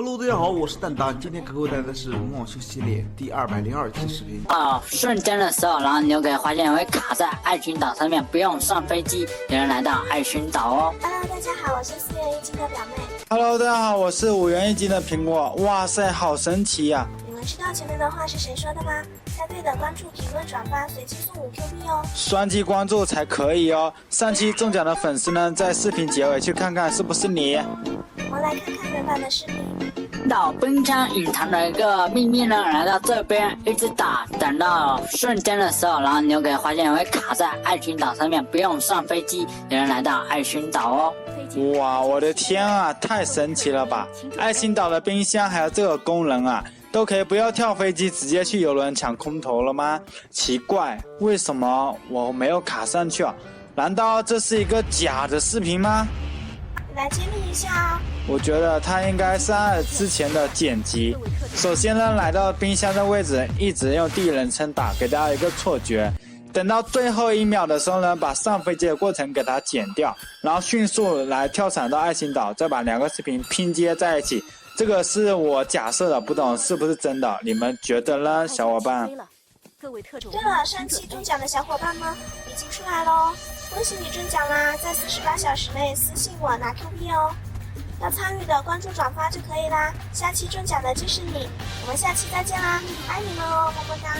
Hello， 大家好，我是蛋蛋，今天给各位带来的是梦游系列第202期视频。瞬间的时候，然后你就可以发现会卡在爱群岛上面，不用上飞机，也能来到爱群岛哦。Hello， 大家好，我是4元1金的表妹。Hello， 大家好，我是5元1金的苹果。哇塞，好神奇呀！你们知道前面的话是谁说的吗？猜对的关注、评论、转发，随机送5Q币哦。双击关注才可以哦。上期中奖的粉丝呢，在视频结尾去看看是不是你。我们来看看原版的视频。到冰箱隐藏的一个秘密呢，来到这边一直打，等到瞬间的时候，然后你就可以发现会卡在爱群岛上面，不用上飞机，也能来到爱群岛哦。哇，我的天啊，太神奇了吧！爱群岛的冰箱还有这个功能啊，都可以不要跳飞机，直接去游轮抢空投了吗？奇怪，为什么我没有卡上去啊？难道这是一个假的视频吗？来揭秘一下哦。我觉得它应该是按之前的剪辑。首先呢，来到冰箱的位置，一直用第一人称打，给大家一个错觉。等到最后1秒的时候呢，把上飞机的过程给它剪掉，然后迅速来跳伞到爱群岛，再把2个视频拼接在一起。这个是我假设的，不懂是不是真的？你们觉得呢，小伙伴？对了，上期中奖的小伙伴们已经出来喽，恭喜你中奖啦！在48小时内私信我拿 Q 币哦。要参与的关注转发就可以啦。下期中奖的就是你，我们下期再见啦，爱你们哦，么么哒。